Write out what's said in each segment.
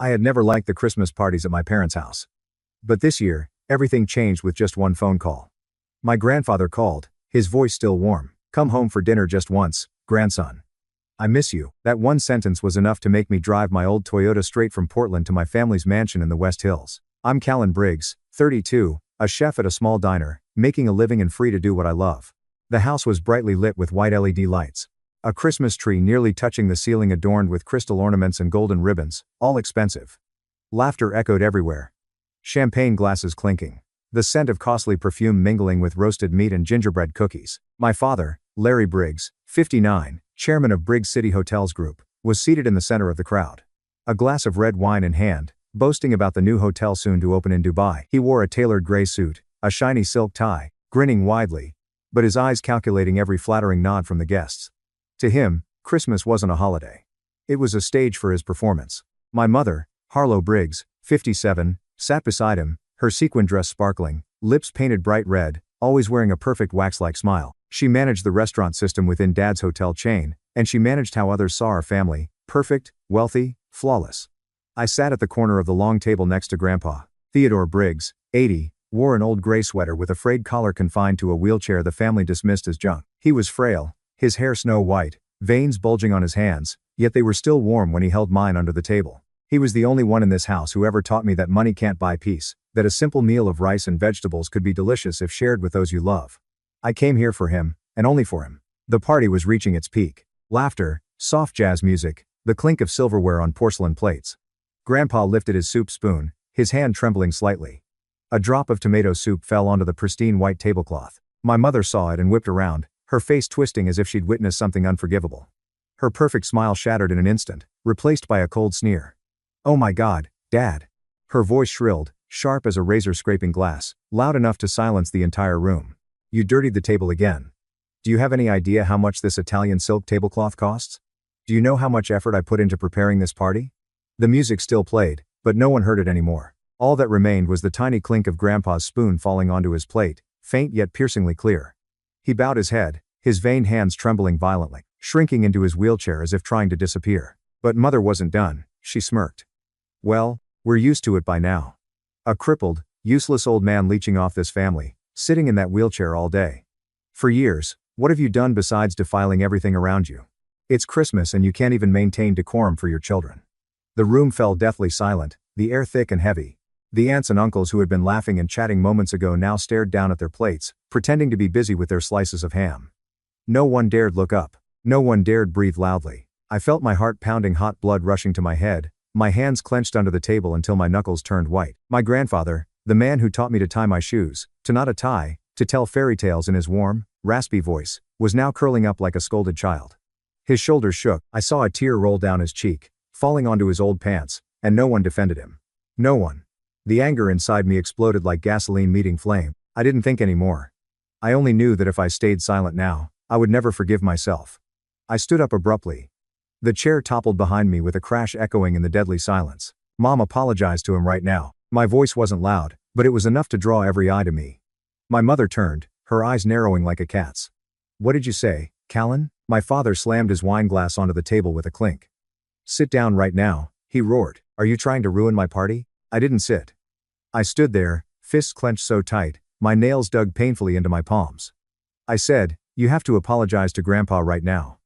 I had never liked the Christmas parties at my parents' house. But this year, everything changed with just one phone call. My grandfather called, his voice still warm. "Come home for dinner just once, grandson. I miss you." That one sentence was enough to make me drive my old Toyota straight from Portland to my family's mansion in the West Hills. I'm Callan Briggs, 32, a chef at a small diner, making a living and free to do what I love. The house was brightly lit with white LED lights. A Christmas tree nearly touching the ceiling adorned with crystal ornaments and golden ribbons, all expensive. Laughter echoed everywhere. Champagne glasses clinking. The scent of costly perfume mingling with roasted meat and gingerbread cookies. My father, Larry Briggs, 59, chairman of Briggs City Hotels Group, was seated in the center of the crowd. A glass of red wine in hand, boasting about the new hotel soon to open in Dubai. He wore a tailored gray suit, a shiny silk tie, grinning widely, but his eyes calculating every flattering nod from the guests. To him, Christmas wasn't a holiday. It was a stage for his performance. My mother, Harlow Briggs, 57, sat beside him, her sequin dress sparkling, lips painted bright red, always wearing a perfect wax-like smile. She managed the restaurant system within Dad's hotel chain, and she managed how others saw our family: perfect, wealthy, flawless. I sat at the corner of the long table next to Grandpa. Theodore Briggs, 80, wore an old gray sweater with a frayed collar confined to a wheelchair the family dismissed as junk. He was frail, his hair snow white, veins bulging on his hands, yet they were still warm when he held mine under the table. He was the only one in this house who ever taught me that money can't buy peace, that a simple meal of rice and vegetables could be delicious if shared with those you love. I came here for him, and only for him. The party was reaching its peak. Laughter, soft jazz music, the clink of silverware on porcelain plates. Grandpa lifted his soup spoon, his hand trembling slightly. A drop of tomato soup fell onto the pristine white tablecloth. My mother saw it and whipped around, her face twisting as if she'd witnessed something unforgivable. Her perfect smile shattered in an instant, replaced by a cold sneer. "Oh my God, Dad." Her voice shrilled, sharp as a razor scraping glass, loud enough to silence the entire room. "You dirtied the table again. Do you have any idea how much this Italian silk tablecloth costs? Do you know how much effort I put into preparing this party?" The music still played, but no one heard it anymore. All that remained was the tiny clink of Grandpa's spoon falling onto his plate, faint yet piercingly clear. He bowed his head, his veined hands trembling violently, shrinking into his wheelchair as if trying to disappear. But Mother wasn't done. She smirked. "Well, we're used to it by now. A crippled, useless old man leeching off this family, sitting in that wheelchair all day. For years, what have you done besides defiling everything around you? It's Christmas and you can't even maintain decorum for your children." The room fell deathly silent, the air thick and heavy. The aunts and uncles who had been laughing and chatting moments ago now stared down at their plates, pretending to be busy with their slices of ham. No one dared look up. No one dared breathe loudly. I felt my heart pounding, hot blood rushing to my head, my hands clenched under the table until my knuckles turned white. My grandfather, the man who taught me to tie my shoes, to knot a tie, to tell fairy tales in his warm, raspy voice, was now curling up like a scolded child. His shoulders shook. I saw a tear roll down his cheek, falling onto his old pants, and no one defended him. No one. The anger inside me exploded like gasoline meeting flame. I didn't think anymore. I only knew that if I stayed silent now, I would never forgive myself. I stood up abruptly. The chair toppled behind me with a crash echoing in the deadly silence. "Mom, apologize to him right now." My voice wasn't loud, but it was enough to draw every eye to me. My mother turned, her eyes narrowing like a cat's. "What did you say, Callan?" My father slammed his wine glass onto the table with a clink. "Sit down right now," he roared. "Are you trying to ruin my party?" I didn't sit. I stood there, fists clenched so tight, my nails dug painfully into my palms. I said, "You have to apologize to Grandpa right now."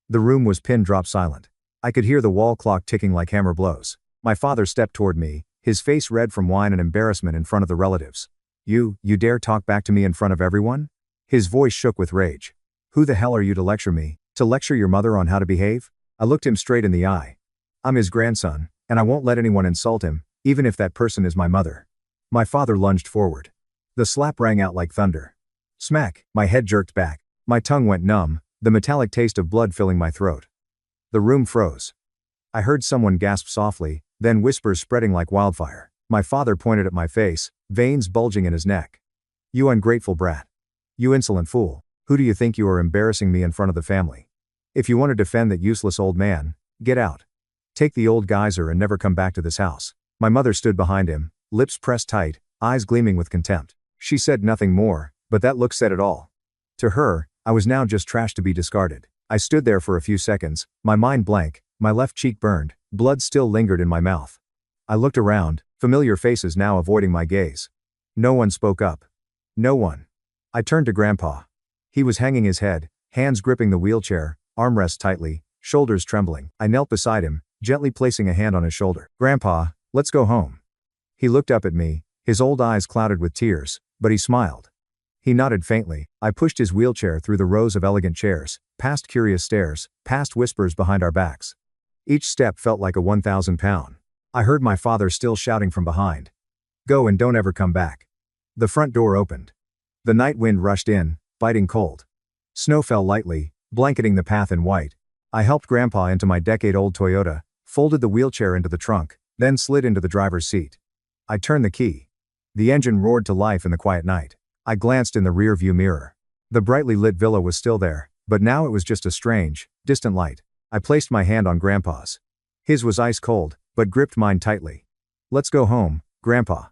The room was pin-drop silent. I could hear the wall clock ticking like hammer blows. My father stepped toward me, his face red from wine and embarrassment in front of the relatives. You dare talk back to me in front of everyone?" His voice shook with rage. "Who the hell are you to lecture me? To lecture your mother on how to behave?" I looked him straight in the eye. "I'm his grandson, and I won't let anyone insult him, even if that person is my mother." My father lunged forward. The slap rang out like thunder. Smack! My head jerked back. My tongue went numb, the metallic taste of blood filling my throat. The room froze. I heard someone gasp softly, then whispers spreading like wildfire. My father pointed at my face, veins bulging in his neck. "You ungrateful brat. You insolent fool. Who do you think you are, embarrassing me in front of the family? If you want to defend that useless old man, get out. Take the old geyser and never come back to this house." My mother stood behind him, lips pressed tight, eyes gleaming with contempt. She said nothing more, but that look said it all. To her, I was now just trash to be discarded. I stood there for a few seconds, my mind blank, my left cheek burned, blood still lingered in my mouth. I looked around, familiar faces now avoiding my gaze. No one spoke up. No one. I turned to Grandpa. He was hanging his head, hands gripping the wheelchair, armrests tightly, shoulders trembling. I knelt beside him, gently placing a hand on his shoulder. Grandpa, let's go home. He looked up at me, his old eyes clouded with tears, but he smiled. He nodded faintly. I pushed his wheelchair through the rows of elegant chairs, past curious stares, past whispers behind our backs. Each step felt like a 1,000-pound. I heard my father still shouting from behind. Go and don't ever come back. The front door opened. The night wind rushed in, biting cold. Snow fell lightly, blanketing the path in white. I helped Grandpa into my decade-old Toyota, folded the wheelchair into the trunk, then slid into the driver's seat. I turned the key. The engine roared to life in the quiet night. I glanced in the rear-view mirror. The brightly lit villa was still there, but now it was just a strange, distant light. I placed my hand on Grandpa's. His was ice cold, but gripped mine tightly. Let's go home, Grandpa.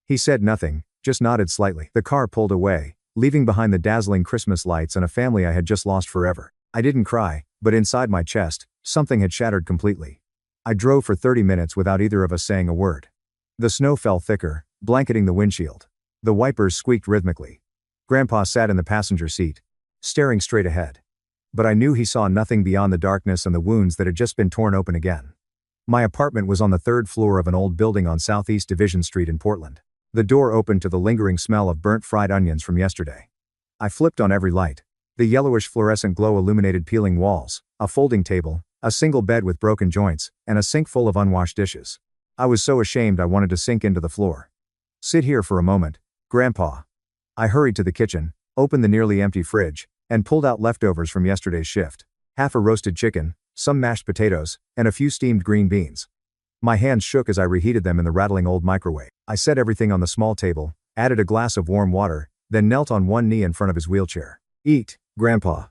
He said nothing, just nodded slightly. The car pulled away, leaving behind the dazzling Christmas lights and a family I had just lost forever. I didn't cry, but inside my chest, something had shattered completely. I drove for 30 minutes without either of us saying a word. The snow fell thicker, blanketing the windshield. The wipers squeaked rhythmically. Grandpa sat in the passenger seat, staring straight ahead. But I knew he saw nothing beyond the darkness and the wounds that had just been torn open again. My apartment was on the third floor of an old building on Southeast Division Street in Portland. The door opened to the lingering smell of burnt fried onions from yesterday. I flipped on every light. The yellowish fluorescent glow illuminated peeling walls, a folding table, a single bed with broken joints, and a sink full of unwashed dishes. I was so ashamed I wanted to sink into the floor. Sit here for a moment, Grandpa. I hurried to the kitchen, opened the nearly empty fridge, and pulled out leftovers from yesterday's shift. Half a roasted chicken, some mashed potatoes, and a few steamed green beans. My hands shook as I reheated them in the rattling old microwave. I set everything on the small table, added a glass of warm water, then knelt on one knee in front of his wheelchair. Eat, Grandpa.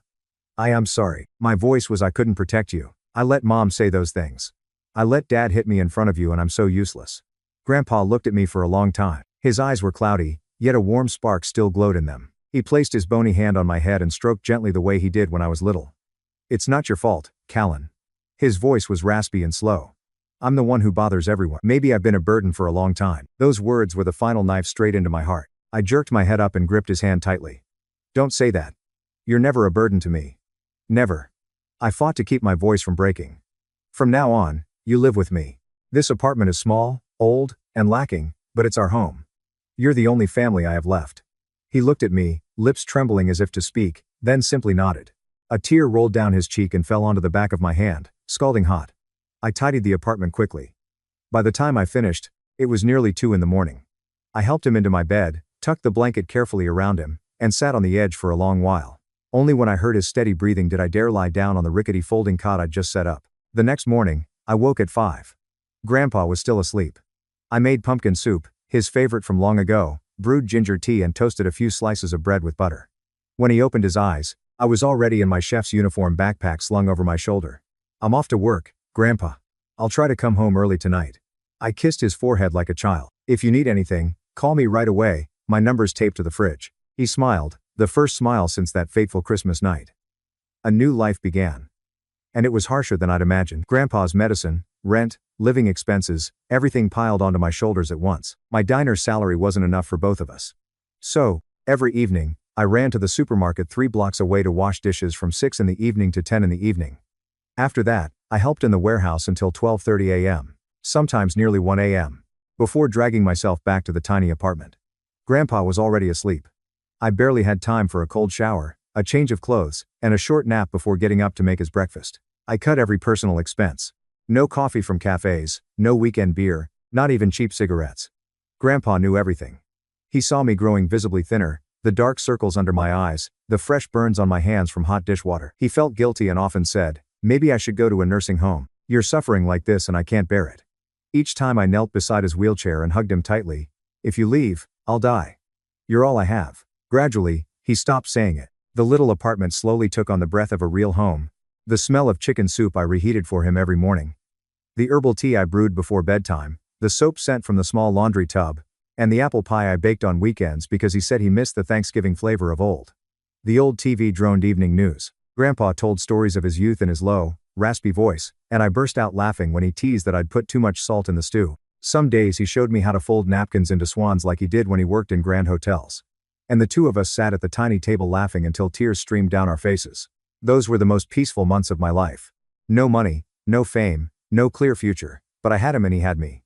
I am sorry. My voice was I couldn't protect you. I let Mom say those things. I let Dad hit me in front of you and I'm so useless. Grandpa looked at me for a long time. His eyes were cloudy, yet a warm spark still glowed in them. He placed his bony hand on my head and stroked gently the way he did when I was little. It's not your fault, Callan. His voice was raspy and slow. I'm the one who bothers everyone. Maybe I've been a burden for a long time. Those words were the final knife straight into my heart. I jerked my head up and gripped his hand tightly. Don't say that. You're never a burden to me. Never. I fought to keep my voice from breaking. From now on, you live with me. This apartment is small, old, and lacking, but it's our home. You're the only family I have left. He looked at me, lips trembling as if to speak, then simply nodded. A tear rolled down his cheek and fell onto the back of my hand, scalding hot. I tidied the apartment quickly. By the time I finished, it was nearly 2 a.m. I helped him into my bed, tucked the blanket carefully around him, and sat on the edge for a long while. Only when I heard his steady breathing did I dare lie down on the rickety folding cot I'd just set up. The next morning, I woke at 5. Grandpa was still asleep. I made pumpkin soup, his favorite from long ago, brewed ginger tea and toasted a few slices of bread with butter. When he opened his eyes, I was already in my chef's uniform backpack slung over my shoulder. I'm off to work, Grandpa. I'll try to come home early tonight. I kissed his forehead like a child. If you need anything, call me right away, my number's taped to the fridge. He smiled, the first smile since that fateful Christmas night. A new life began. And it was harsher than I'd imagined. Grandpa's medicine, rent, living expenses, everything piled onto my shoulders at once. My diner salary wasn't enough for both of us. So, every evening, I ran to the supermarket 3 blocks away to wash dishes from 6 in the evening to 10 in the evening. After that, I helped in the warehouse until 12:30 a.m., sometimes nearly 1 a.m., before dragging myself back to the tiny apartment. Grandpa was already asleep. I barely had time for a cold shower, a change of clothes, and a short nap before getting up to make his breakfast. I cut every personal expense. No coffee from cafes, no weekend beer, not even cheap cigarettes. Grandpa knew everything. He saw me growing visibly thinner, the dark circles under my eyes, the fresh burns on my hands from hot dishwater. He felt guilty and often said, maybe I should go to a nursing home. You're suffering like this and I can't bear it. Each time I knelt beside his wheelchair and hugged him tightly. If you leave, I'll die. You're all I have. Gradually, he stopped saying it. The little apartment slowly took on the breath of a real home. The smell of chicken soup I reheated for him every morning. The herbal tea I brewed before bedtime, the soap scent from the small laundry tub, and the apple pie I baked on weekends because he said he missed the Thanksgiving flavor of old. The old TV droned evening news. Grandpa told stories of his youth in his low, raspy voice, and I burst out laughing when he teased that I'd put too much salt in the stew. Some days he showed me how to fold napkins into swans like he did when he worked in grand hotels. And the two of us sat at the tiny table laughing until tears streamed down our faces. Those were the most peaceful months of my life. No money, no fame, no clear future, but I had him and he had me.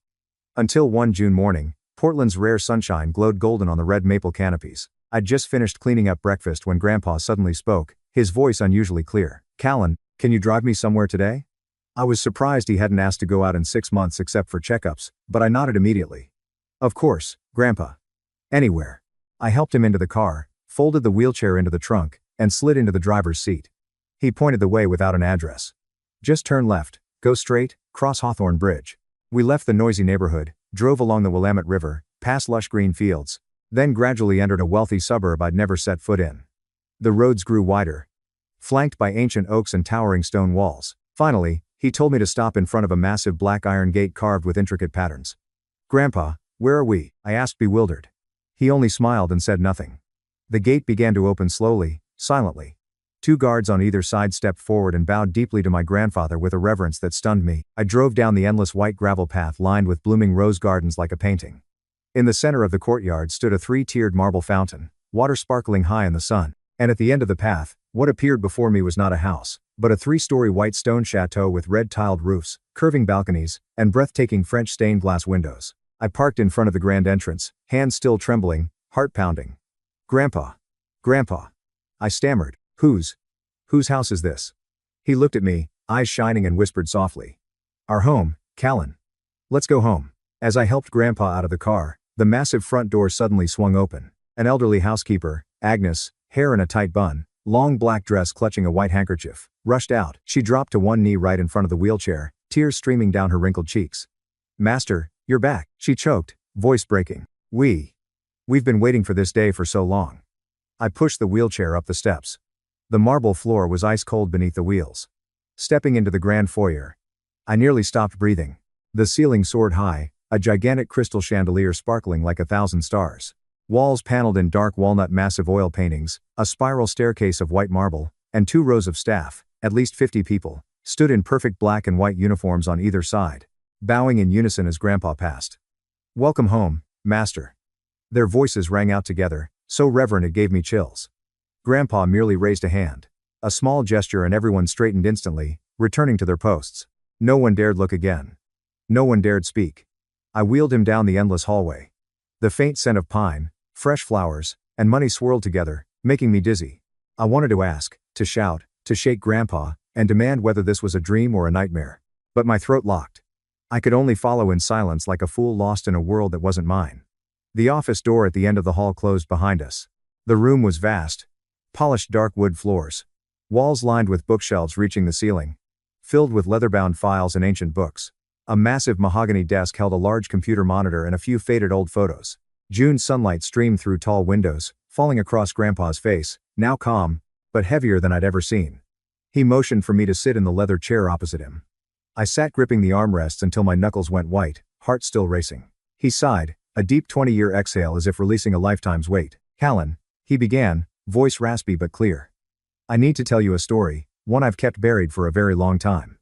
Until one June morning, Portland's rare sunshine glowed golden on the red maple canopies. I'd just finished cleaning up breakfast when Grandpa suddenly spoke, his voice unusually clear. "Callan, can you drive me somewhere today?" I was surprised he hadn't asked to go out in 6 months except for checkups, but I nodded immediately. "Of course, Grandpa. Anywhere." I helped him into the car, folded the wheelchair into the trunk, and slid into the driver's seat. He pointed the way without an address. "Just turn left, go straight, cross Hawthorne Bridge." We left the noisy neighborhood, drove along the Willamette River, past lush green fields, then gradually entered a wealthy suburb I'd never set foot in. The roads grew wider, flanked by ancient oaks and towering stone walls. Finally, he told me to stop in front of a massive black iron gate carved with intricate patterns. "Grandpa, where are we?" I asked, bewildered. He only smiled and said nothing. The gate began to open slowly, silently. 2 guards on either side stepped forward and bowed deeply to my grandfather with a reverence that stunned me. I drove down the endless white gravel path lined with blooming rose gardens like a painting. In the center of the courtyard stood a 3-tiered marble fountain, water sparkling high in the sun. And at the end of the path, what appeared before me was not a house, but a 3-story white stone chateau with red-tiled roofs, curving balconies, and breathtaking French stained glass windows. I parked in front of the grand entrance, hands still trembling, heart pounding. Grandpa. I stammered. Whose house is this?" He looked at me, eyes shining, and whispered softly. "Our home, Callan. Let's go home." As I helped Grandpa out of the car, the massive front door suddenly swung open. An elderly housekeeper, Agnes, hair in a tight bun, long black dress clutching a white handkerchief, rushed out. She dropped to one knee right in front of the wheelchair, tears streaming down her wrinkled cheeks. "Master, you're back," she choked, voice breaking. We've been waiting for this day for so long." I pushed the wheelchair up the steps. The marble floor was ice cold beneath the wheels. Stepping into the grand foyer, I nearly stopped breathing. The ceiling soared high, a gigantic crystal chandelier sparkling like 1,000 stars. Walls paneled in dark walnut massive oil paintings, a spiral staircase of white marble, and 2 rows of staff, at least 50 people, stood in perfect black and white uniforms on either side, bowing in unison as Grandpa passed. "Welcome home, Master." Their voices rang out together, so reverent it gave me chills. Grandpa merely raised a hand. A small gesture and everyone straightened instantly, returning to their posts. No one dared look again. No one dared speak. I wheeled him down the endless hallway. The faint scent of pine, fresh flowers, and money swirled together, making me dizzy. I wanted to ask, to shout, to shake Grandpa, and demand whether this was a dream or a nightmare. But my throat locked. I could only follow in silence like a fool lost in a world that wasn't mine. The office door at the end of the hall closed behind us. The room was vast. Polished dark wood floors. Walls lined with bookshelves reaching the ceiling. Filled with leather-bound files and ancient books. A massive mahogany desk held a large computer monitor and a few faded old photos. June sunlight streamed through tall windows, falling across Grandpa's face, now calm, but heavier than I'd ever seen. He motioned for me to sit in the leather chair opposite him. I sat gripping the armrests until my knuckles went white, heart still racing. He sighed, a deep 20-year exhale as if releasing a lifetime's weight. "Callan," he began, voice raspy but clear. "I need to tell you a story, one I've kept buried for a very long time."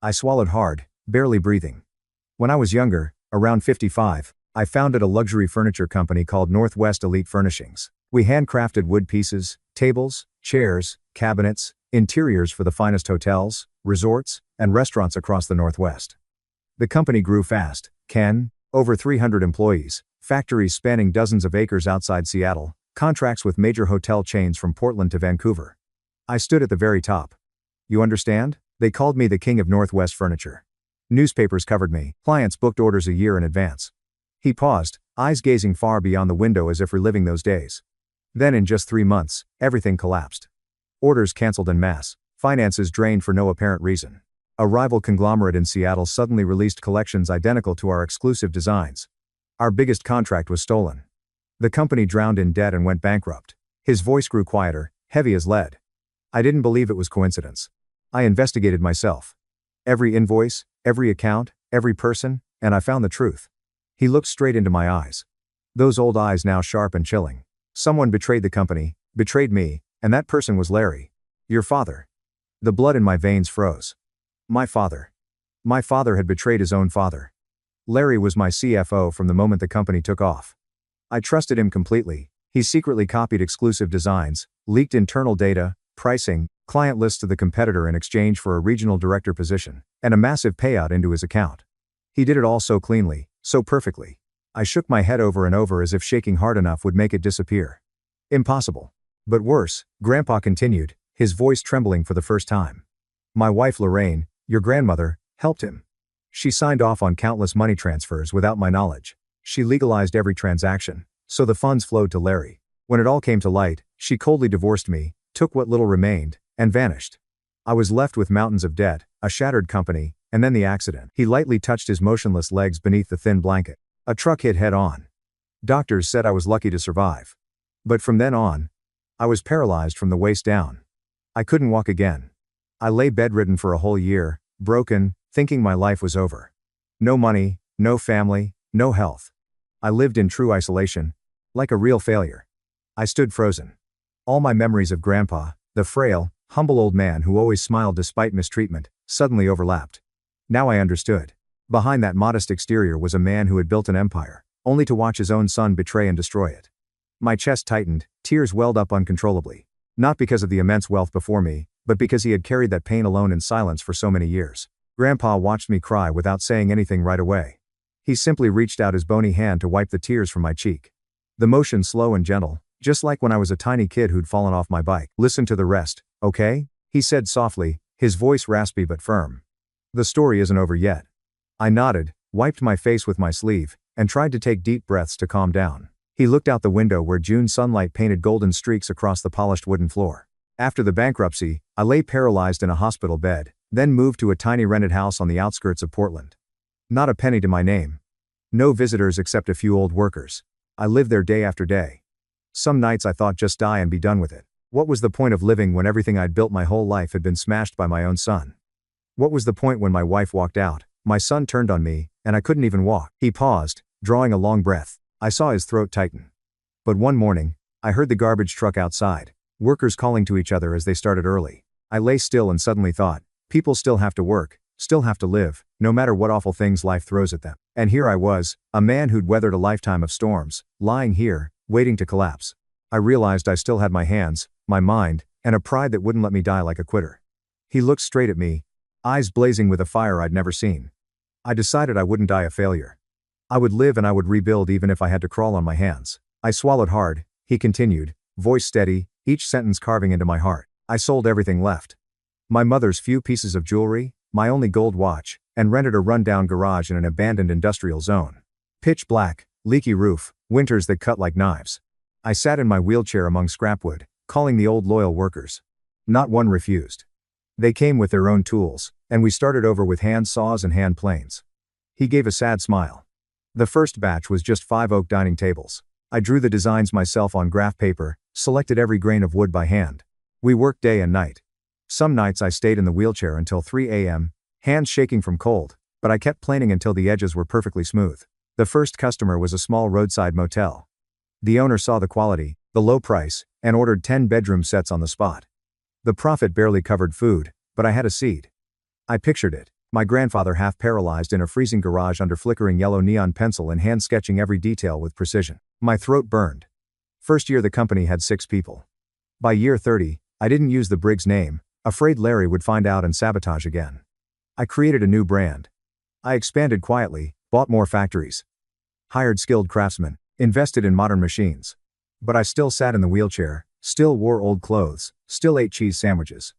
I swallowed hard, barely breathing. When I was younger, around 55, I founded a luxury furniture company called Northwest Elite Furnishings. We handcrafted wood pieces, tables, chairs, cabinets, interiors for the finest hotels, resorts, and restaurants across the Northwest. The company grew fast, over 300 employees, factories spanning dozens of acres outside Seattle, contracts with major hotel chains from Portland to Vancouver. I stood at the very top. You understand? They called me the king of Northwest furniture. Newspapers covered me, clients booked orders a year in advance. He paused, eyes gazing far beyond the window as if reliving those days. Then in just 3 months, everything collapsed. Orders canceled en masse, finances drained for no apparent reason. A rival conglomerate in Seattle suddenly released collections identical to our exclusive designs. Our biggest contract was stolen. The company drowned in debt and went bankrupt. His voice grew quieter, heavy as lead. I didn't believe it was coincidence. I investigated myself. Every invoice, every account, every person, and I found the truth. He looked straight into my eyes. Those old eyes now sharp and chilling. Someone betrayed the company, betrayed me, and that person was Larry. Your father. The blood in my veins froze. My father. My father had betrayed his own father. Larry was my CFO from the moment the company took off. I trusted him completely. He secretly copied exclusive designs, leaked internal data, pricing, client lists to the competitor in exchange for a regional director position, and a massive payout into his account. He did it all so cleanly, so perfectly. I shook my head over and over as if shaking hard enough would make it disappear. Impossible. But worse, Grandpa continued, his voice trembling for the first time. My wife Lorraine, your grandmother, helped him. She signed off on countless money transfers without my knowledge. She legalized every transaction, so the funds flowed to Larry. When it all came to light, she coldly divorced me, took what little remained, and vanished. I was left with mountains of debt, a shattered company, and then the accident. He lightly touched his motionless legs beneath the thin blanket. A truck hit head on. Doctors said I was lucky to survive. But from then on, I was paralyzed from the waist down. I couldn't walk again. I lay bedridden for a whole year, broken, thinking my life was over. No money, no family, no health. I lived in true isolation, like a real failure. I stood frozen. All my memories of Grandpa, the frail, humble old man who always smiled despite mistreatment, suddenly overlapped. Now I understood. Behind that modest exterior was a man who had built an empire, only to watch his own son betray and destroy it. My chest tightened, tears welled up uncontrollably. Not because of the immense wealth before me, but because he had carried that pain alone in silence for so many years. Grandpa watched me cry without saying anything right away. He simply reached out his bony hand to wipe the tears from my cheek. The motion slow and gentle, just like when I was a tiny kid who'd fallen off my bike. Listen to the rest, okay? He said softly, his voice raspy but firm. The story isn't over yet. I nodded, wiped my face with my sleeve, and tried to take deep breaths to calm down. He looked out the window where June sunlight painted golden streaks across the polished wooden floor. After the bankruptcy, I lay paralyzed in a hospital bed, then moved to a tiny rented house on the outskirts of Portland. Not a penny to my name. No visitors except a few old workers. I lived there day after day. Some nights I thought just die and be done with it. What was the point of living when everything I'd built my whole life had been smashed by my own son? What was the point when my wife walked out, my son turned on me, and I couldn't even walk? He paused, drawing a long breath. I saw his throat tighten. But one morning, I heard the garbage truck outside, workers calling to each other as they started early. I lay still and suddenly thought, people still have to work, still have to live, no matter what awful things life throws at them. And here I was, a man who'd weathered a lifetime of storms, lying here, waiting to collapse. I realized I still had my hands, my mind, and a pride that wouldn't let me die like a quitter. He looked straight at me, eyes blazing with a fire I'd never seen. I decided I wouldn't die a failure. I would live and I would rebuild even if I had to crawl on my hands. I swallowed hard, he continued, voice steady, each sentence carving into my heart. I sold everything left. My mother's few pieces of jewelry, my only gold watch, and rented a rundown garage in an abandoned industrial zone. Pitch black, leaky roof, winters that cut like knives. I sat in my wheelchair among scrapwood, calling the old loyal workers. Not one refused. They came with their own tools, and we started over with hand saws and hand planes. He gave a sad smile. The first batch was just 5 oak dining tables. I drew the designs myself on graph paper, selected every grain of wood by hand. We worked day and night. Some nights I stayed in the wheelchair until 3 a.m., hands shaking from cold, but I kept planing until the edges were perfectly smooth. The first customer was a small roadside motel. The owner saw the quality, the low price, and ordered 10 bedroom sets on the spot. The profit barely covered food, but I had a seed. I pictured it. My grandfather half paralyzed in a freezing garage under flickering yellow neon pencil and hand sketching every detail with precision. My throat burned. First year the company had 6 people. By year 30, I didn't use the Briggs name, afraid Larry would find out and sabotage again. I created a new brand. I expanded quietly, bought more factories, hired skilled craftsmen, invested in modern machines. But I still sat in the wheelchair, still wore old clothes, still ate cheese sandwiches.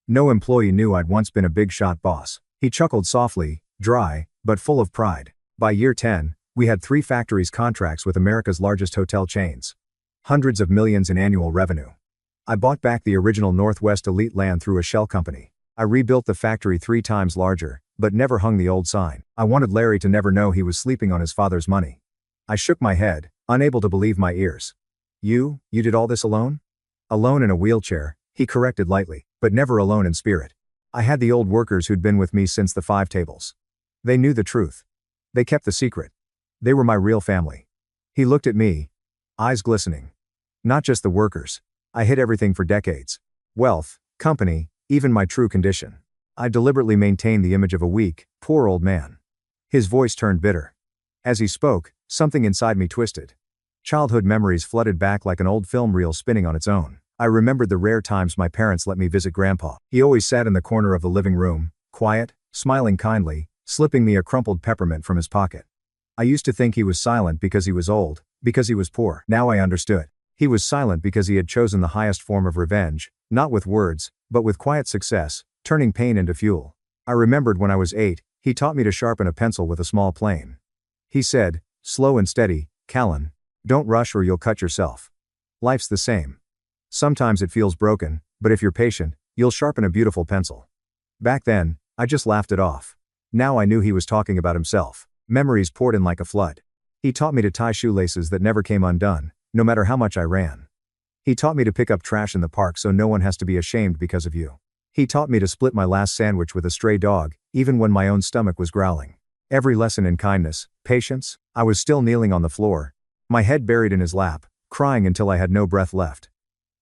No employee knew I'd once been a big shot boss. He chuckled softly, dry, but full of pride. By year 10, we had 3 factories contracts with America's largest hotel chains. Hundreds of millions in annual revenue. I bought back the original Northwest Elite land through a shell company. I rebuilt the factory 3 times larger, but never hung the old sign. I wanted Larry to never know he was sleeping on his father's money. I shook my head, unable to believe my ears. You did all this alone? Alone in a wheelchair, he corrected lightly, but never alone in spirit. I had the old workers who'd been with me since the 5 tables. They knew the truth. They kept the secret. They were my real family. He looked at me, eyes glistening. Not just the workers. I hid everything for decades. Wealth, company, even my true condition. I deliberately maintained the image of a weak, poor old man. His voice turned bitter. As he spoke, something inside me twisted. Childhood memories flooded back like an old film reel spinning on its own. I remembered the rare times my parents let me visit Grandpa. He always sat in the corner of the living room, quiet, smiling kindly, slipping me a crumpled peppermint from his pocket. I used to think he was silent because he was old, because he was poor. Now I understood. He was silent because he had chosen the highest form of revenge, not with words, but with quiet success, turning pain into fuel. I remembered when I was 8, he taught me to sharpen a pencil with a small plane. He said, slow and steady, Callan. Don't rush or you'll cut yourself. Life's the same. Sometimes it feels broken, but if you're patient, you'll sharpen a beautiful pencil. Back then, I just laughed it off. Now I knew he was talking about himself. Memories poured in like a flood. He taught me to tie shoelaces that never came undone, no matter how much I ran. He taught me to pick up trash in the park so no one has to be ashamed because of you. He taught me to split my last sandwich with a stray dog, even when my own stomach was growling. Every lesson in kindness, patience. I was still kneeling on the floor, my head buried in his lap, crying until I had no breath left.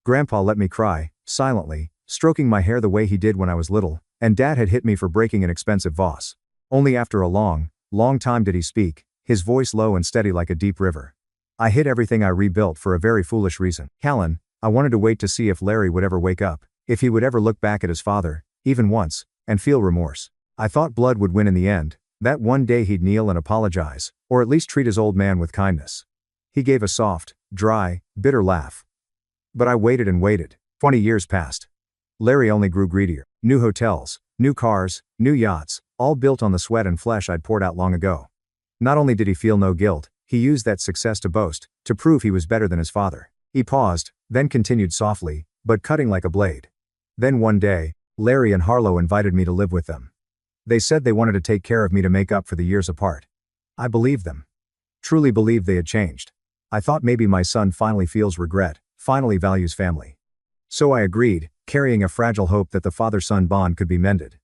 Grandpa let me cry, silently, stroking my hair the way he did when I was little, and Dad had hit me for breaking an expensive vase. Only after a long time did he speak, his voice low and steady like a deep river. I hid everything I rebuilt for a very foolish reason. Callan, I wanted to wait to see if Larry would ever wake up, if he would ever look back at his father, even once, and feel remorse. I thought blood would win in the end, that one day he'd kneel and apologize, or at least treat his old man with kindness. He gave a soft, dry, bitter laugh. But I waited and waited. 20 years passed. Larry only grew greedier. New hotels, new cars, new yachts, all built on the sweat and flesh I'd poured out long ago. Not only did he feel no guilt, he used that success to boast, to prove he was better than his father. He paused, then continued softly, but cutting like a blade. Then one day, Larry and Harlow invited me to live with them. They said they wanted to take care of me to make up for the years apart. I believed them. Truly believed they had changed. I thought maybe my son finally feels regret, finally values family. So I agreed, carrying a fragile hope that the father-son bond could be mended.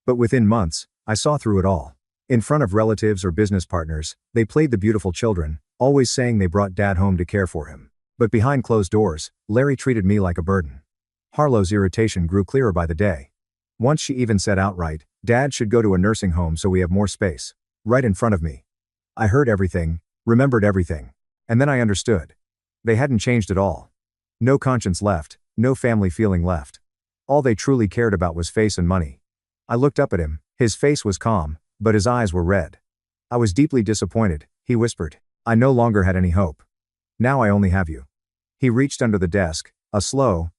But within months, I saw through it all. In front of relatives or business partners, they played the beautiful children, always saying they brought Dad home to care for him. But behind closed doors, Larry treated me like a burden. Harlow's irritation grew clearer by the day. Once she even said outright, Dad should go to a nursing home so we have more space. Right in front of me. I heard everything, remembered everything. And then I understood. They hadn't changed at all. No conscience left, no family feeling left. All they truly cared about was face and money. I looked up at him, his face was calm, but his eyes were red. I was deeply disappointed, he whispered. I no longer had any hope. Now I only have you. He reached under the desk, a slow,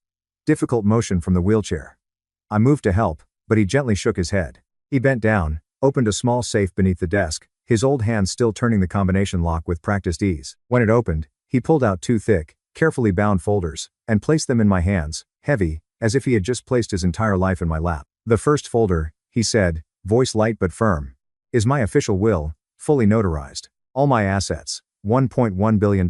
difficult motion from the wheelchair. I moved to help, but he gently shook his head. He bent down, opened a small safe beneath the desk, his old hand still turning the combination lock with practiced ease. When it opened, he pulled out 2 thick, carefully bound folders, and placed them in my hands, heavy, as if he had just placed his entire life in my lap. The first folder, he said, voice light but firm, is my official will, fully notarized. All my assets, $1.1 billion,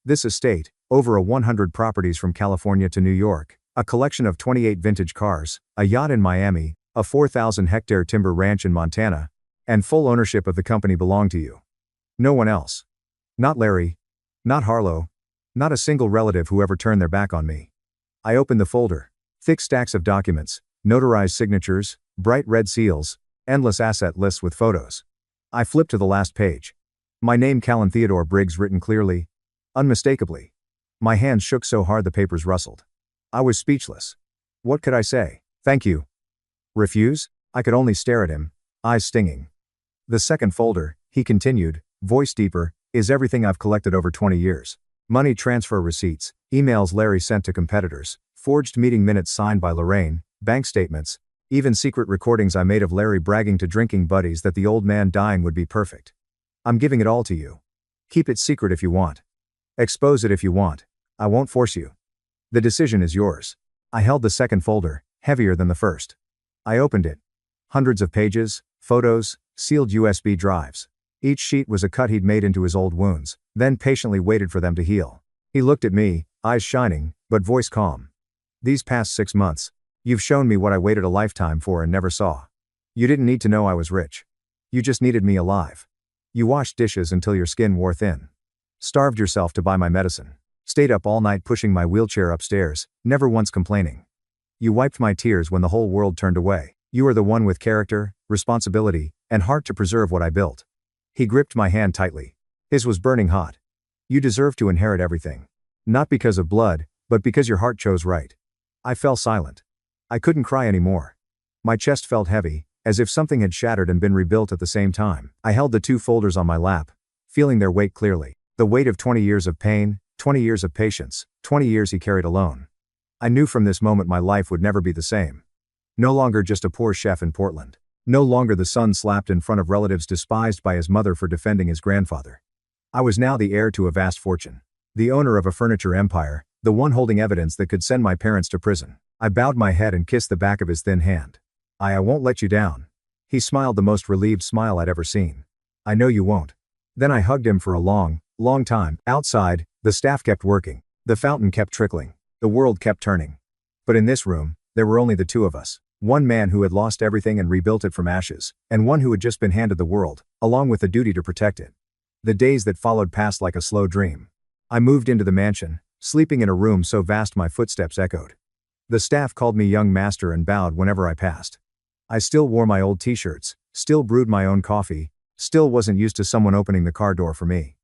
this estate, over 100 properties from California to New York, a collection of 28 vintage cars, a yacht in Miami, a 4,000-hectare timber ranch in Montana, and full ownership of the company belong to you. No one else. Not Larry. Not Harlow. Not a single relative who ever turned their back on me. I opened the folder. Thick stacks of documents, notarized signatures, bright red seals, endless asset lists with photos. I flipped to the last page. My name Callan Theodore Briggs written clearly, unmistakably. My hands shook so hard the papers rustled. I was speechless. What could I say? Thank you. Refuse? I could only stare at him, eyes stinging. The second folder, he continued, voice deeper, is everything I've collected over 20 years. Money transfer receipts, emails Larry sent to competitors, forged meeting minutes signed by Lorraine, bank statements, even secret recordings I made of Larry bragging to drinking buddies that the old man dying would be perfect. I'm giving it all to you. Keep it secret if you want. Expose it if you want. I won't force you. The decision is yours. I held the second folder, heavier than the first. I opened it. Hundreds of pages, photos, sealed USB drives. Each sheet was a cut he'd made into his old wounds, then patiently waited for them to heal. He looked at me, eyes shining, but voice calm. These past 6 months, you've shown me what I waited a lifetime for and never saw. You didn't need to know I was rich. You just needed me alive. You washed dishes until your skin wore thin. Starved yourself to buy my medicine. Stayed up all night pushing my wheelchair upstairs, never once complaining. You wiped my tears when the whole world turned away. You are the one with character, responsibility, and heart to preserve what I built. He gripped my hand tightly. His was burning hot. You deserve to inherit everything. Not because of blood, but because your heart chose right. I fell silent. I couldn't cry anymore. My chest felt heavy, as if something had shattered and been rebuilt at the same time. I held the two folders on my lap, feeling their weight clearly. The weight of 20 years of pain, 20 years of patience, 20 years he carried alone. I knew from this moment my life would never be the same. No longer just a poor chef in Portland. No longer the son slapped in front of relatives despised by his mother for defending his grandfather. I was now the heir to a vast fortune. The owner of a furniture empire, the one holding evidence that could send my parents to prison. I bowed my head and kissed the back of his thin hand. I won't let you down. He smiled the most relieved smile I'd ever seen. I know you won't. Then I hugged him for a long time. Outside, the staff kept working. The fountain kept trickling. The world kept turning. But in this room, there were only the two of us. One man who had lost everything and rebuilt it from ashes, and one who had just been handed the world, along with the duty to protect it. The days that followed passed like a slow dream. I moved into the mansion, sleeping in a room so vast my footsteps echoed. The staff called me young master and bowed whenever I passed. I still wore my old t-shirts, still brewed my own coffee, still wasn't used to someone opening the car door for me.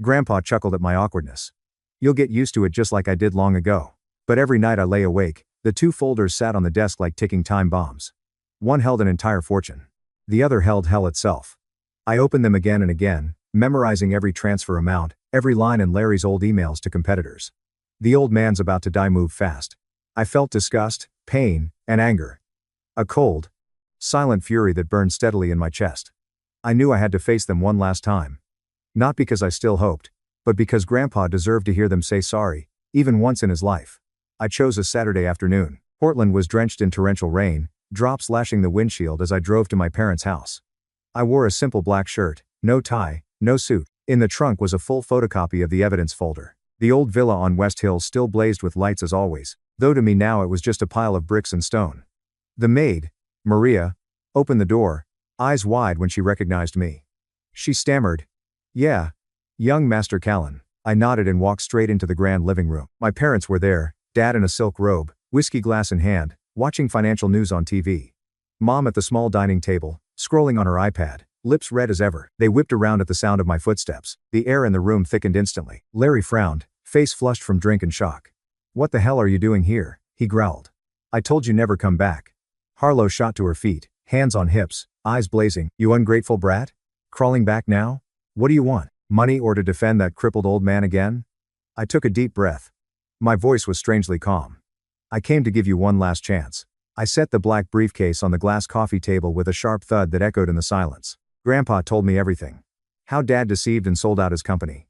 Grandpa chuckled at my awkwardness. You'll get used to it just like I did long ago. But every night I lay awake, the two folders sat on the desk like ticking time bombs. One held an entire fortune. The other held hell itself. I opened them again and again, memorizing every transfer amount, every line in Larry's old emails to competitors. The old man's about to die moved fast. I felt disgust, pain, and anger. A cold, silent fury that burned steadily in my chest. I knew I had to face them one last time. Not because I still hoped, but because Grandpa deserved to hear them say sorry, even once in his life. I chose a Saturday afternoon. Portland was drenched in torrential rain, drops lashing the windshield as I drove to my parents' house. I wore a simple black shirt, no tie, no suit. In the trunk was a full photocopy of the evidence folder. The old villa on West Hill still blazed with lights as always, though to me now it was just a pile of bricks and stone. The maid, Maria, opened the door, eyes wide when she recognized me. She stammered, "Yeah, young Master Callan." I nodded and walked straight into the grand living room. My parents were there, Dad in a silk robe, whiskey glass in hand, watching financial news on TV. Mom at the small dining table, scrolling on her iPad, lips red as ever. They whipped around at the sound of my footsteps. The air in the room thickened instantly. Larry frowned, face flushed from drink and shock. "What the hell are you doing here?" he growled. "I told you never come back." Harlow shot to her feet, hands on hips, eyes blazing. "You ungrateful brat? Crawling back now? What do you want? Money or to defend that crippled old man again?" I took a deep breath. My voice was strangely calm. "I came to give you one last chance." I set the black briefcase on the glass coffee table with a sharp thud that echoed in the silence. Grandpa told me everything. How Dad deceived and sold out his company.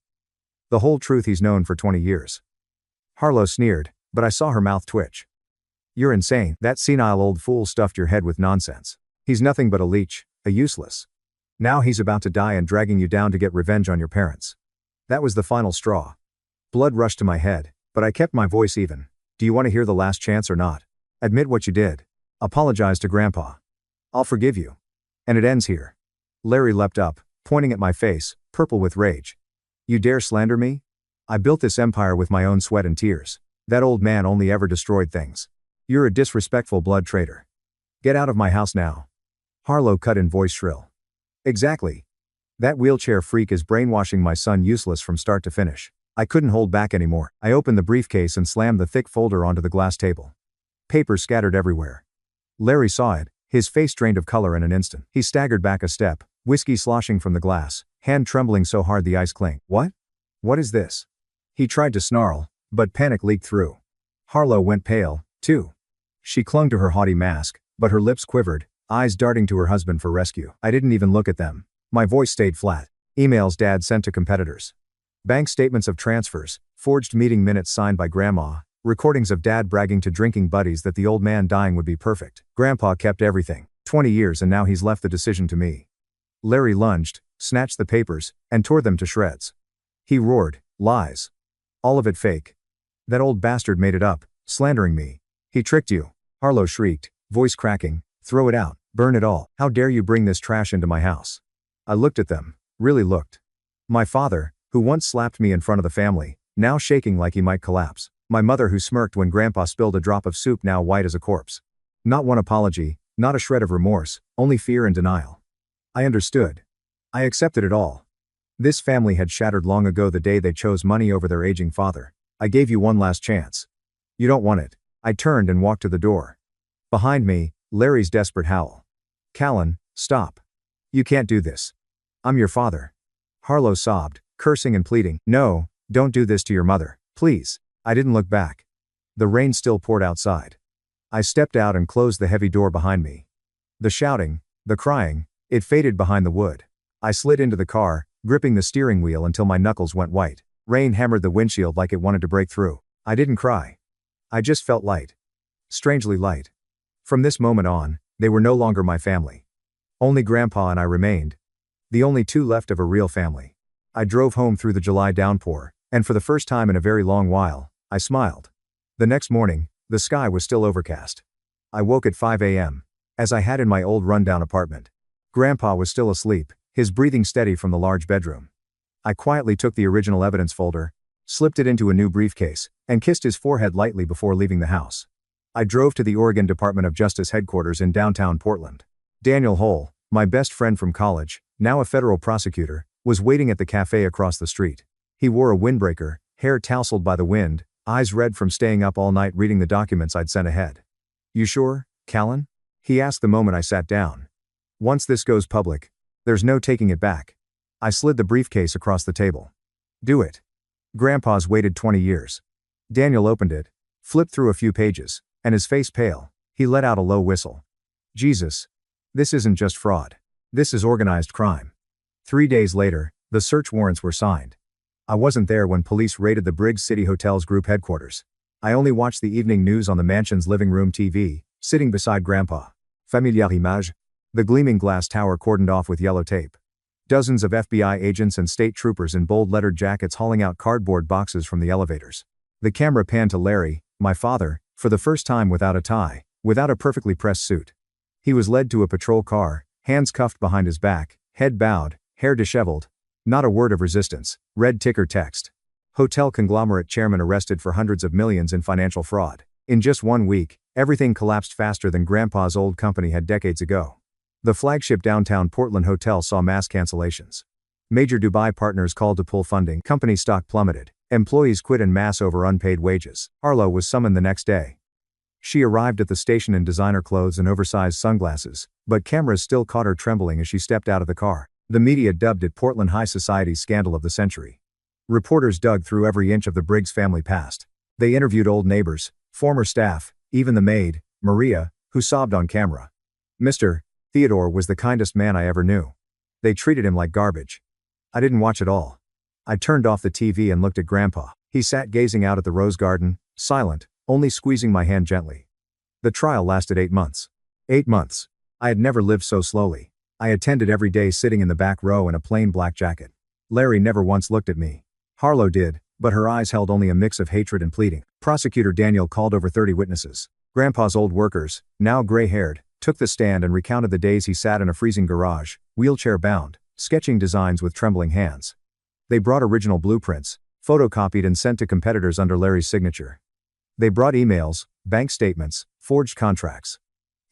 The whole truth he's known for 20 years. Harlow sneered, but I saw her mouth twitch. "You're insane. That senile old fool stuffed your head with nonsense. He's nothing but a leech, a useless. Now he's about to die and dragging you down to get revenge on your parents." That was the final straw. Blood rushed to my head, but I kept my voice even. "Do you want to hear the last chance or not? Admit what you did. Apologize to Grandpa. I'll forgive you. And it ends here." Larry leapt up, pointing at my face, purple with rage. "You dare slander me? I built this empire with my own sweat and tears. That old man only ever destroyed things. You're a disrespectful blood traitor. Get out of my house now." Harlow cut in voice shrill. "Exactly. That wheelchair freak is brainwashing my son useless from start to finish." I couldn't hold back anymore. I opened the briefcase and slammed the thick folder onto the glass table. Papers scattered everywhere. Larry saw it, his face drained of color in an instant. He staggered back a step, whiskey sloshing from the glass, hand trembling so hard the ice clinked. "What? What is this?" He tried to snarl, but panic leaked through. Harlow went pale, too. She clung to her haughty mask, but her lips quivered, eyes darting to her husband for rescue. I didn't even look at them. My voice stayed flat. Emails Dad sent to competitors. Bank statements of transfers, forged meeting minutes signed by Grandma, recordings of Dad bragging to drinking buddies that the old man dying would be perfect. Grandpa kept everything. 20 years and now he's left the decision to me. Larry lunged, snatched the papers, and tore them to shreds. He roared, "Lies. All of it fake. That old bastard made it up, slandering me. He tricked you." Harlow shrieked, voice cracking, "Throw it out, burn it all. How dare you bring this trash into my house?" I looked at them, really looked. My father, who once slapped me in front of the family, now shaking like he might collapse. My mother who smirked when Grandpa spilled a drop of soup, now white as a corpse. Not one apology, not a shred of remorse, only fear and denial. I understood. I accepted it all. This family had shattered long ago the day they chose money over their aging father. I gave you one last chance. You don't want it. I turned and walked to the door. Behind me, Larry's desperate howl. Callan, stop. You can't do this. I'm your father. Harlow sobbed, cursing and pleading. No, don't do this to your mother, please. I didn't look back. The rain still poured outside. I stepped out and closed the heavy door behind me. The shouting, the crying, it faded behind the wood. I slid into the car, gripping the steering wheel until my knuckles went white. Rain hammered the windshield like it wanted to break through. I didn't cry. I just felt light. Strangely light. From this moment on, they were no longer my family. Only Grandpa and I remained. The only two left of a real family. I drove home through the July downpour, and for the first time in a very long while, I smiled. The next morning, the sky was still overcast. I woke at 5 a.m., as I had in my old rundown apartment. Grandpa was still asleep, his breathing steady from the large bedroom. I quietly took the original evidence folder, slipped it into a new briefcase, and kissed his forehead lightly before leaving the house. I drove to the Oregon Department of Justice headquarters in downtown Portland. Daniel Hull, my best friend from college, now a federal prosecutor, was waiting at the cafe across the street. He wore a windbreaker, hair tousled by the wind, eyes red from staying up all night reading the documents I'd sent ahead. You sure, Callan? He asked the moment I sat down. Once this goes public, there's no taking it back. I slid the briefcase across the table. Do it. Grandpa's waited 20 years. Daniel opened it, flipped through a few pages, and his face pale, he let out a low whistle. Jesus. This isn't just fraud. This is organized crime. 3 days later, the search warrants were signed. I wasn't there when police raided the Briggs City Hotel's group headquarters. I only watched the evening news on the mansion's living room TV, sitting beside Grandpa. Familiar image. The gleaming glass tower cordoned off with yellow tape. Dozens of FBI agents and state troopers in bold lettered jackets hauling out cardboard boxes from the elevators. The camera panned to Larry, my father, for the first time without a tie, without a perfectly pressed suit. He was led to a patrol car, hands cuffed behind his back, head bowed, hair disheveled. Not a word of resistance. Red ticker text. Hotel conglomerate chairman arrested for hundreds of millions in financial fraud. In just 1 week, everything collapsed faster than Grandpa's old company had decades ago. The flagship downtown Portland hotel saw mass cancellations. Major Dubai partners called to pull funding. Company stock plummeted. Employees quit en masse over unpaid wages. Harlow was summoned the next day. She arrived at the station in designer clothes and oversized sunglasses, but cameras still caught her trembling as she stepped out of the car. The media dubbed it Portland high society's scandal of the century. Reporters dug through every inch of the Briggs family past. They interviewed old neighbors, former staff, even the maid, Maria, who sobbed on camera. Mr. Theodore was the kindest man I ever knew. They treated him like garbage. I didn't watch it all. I turned off the TV and looked at Grandpa. He sat gazing out at the rose garden, silent, only squeezing my hand gently. The trial lasted 8 months. 8 months. I had never lived so slowly. I attended every day sitting in the back row in a plain black jacket. Larry never once looked at me. Harlow did, but her eyes held only a mix of hatred and pleading. Prosecutor Daniel called over 30 witnesses. Grandpa's old workers, now gray-haired, took the stand and recounted the days he sat in a freezing garage, wheelchair-bound, sketching designs with trembling hands. They brought original blueprints, photocopied and sent to competitors under Larry's signature. They brought emails, bank statements, forged contracts.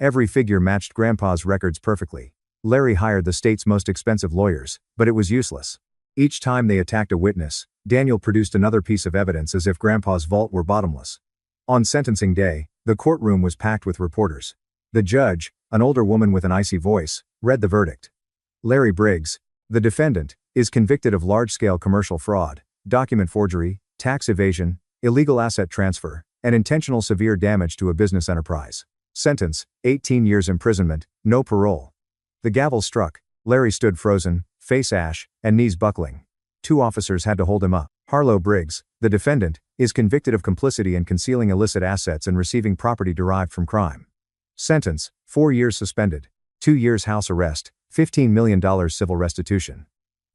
Every figure matched Grandpa's records perfectly. Larry hired the state's most expensive lawyers, but it was useless. Each time they attacked a witness, Daniel produced another piece of evidence as if Grandpa's vault were bottomless. On sentencing day, the courtroom was packed with reporters. The judge, an older woman with an icy voice, read the verdict. Larry Briggs, the defendant, is convicted of large-scale commercial fraud, document forgery, tax evasion, illegal asset transfer, and intentional severe damage to a business enterprise. Sentence, 18 years imprisonment, no parole. The gavel struck. Larry stood frozen, face ash, and knees buckling. 2 officers had to hold him up. Harlow Briggs, the defendant, is convicted of complicity in concealing illicit assets and receiving property derived from crime. Sentence, 4 years suspended, 2 years house arrest, $15 million civil restitution.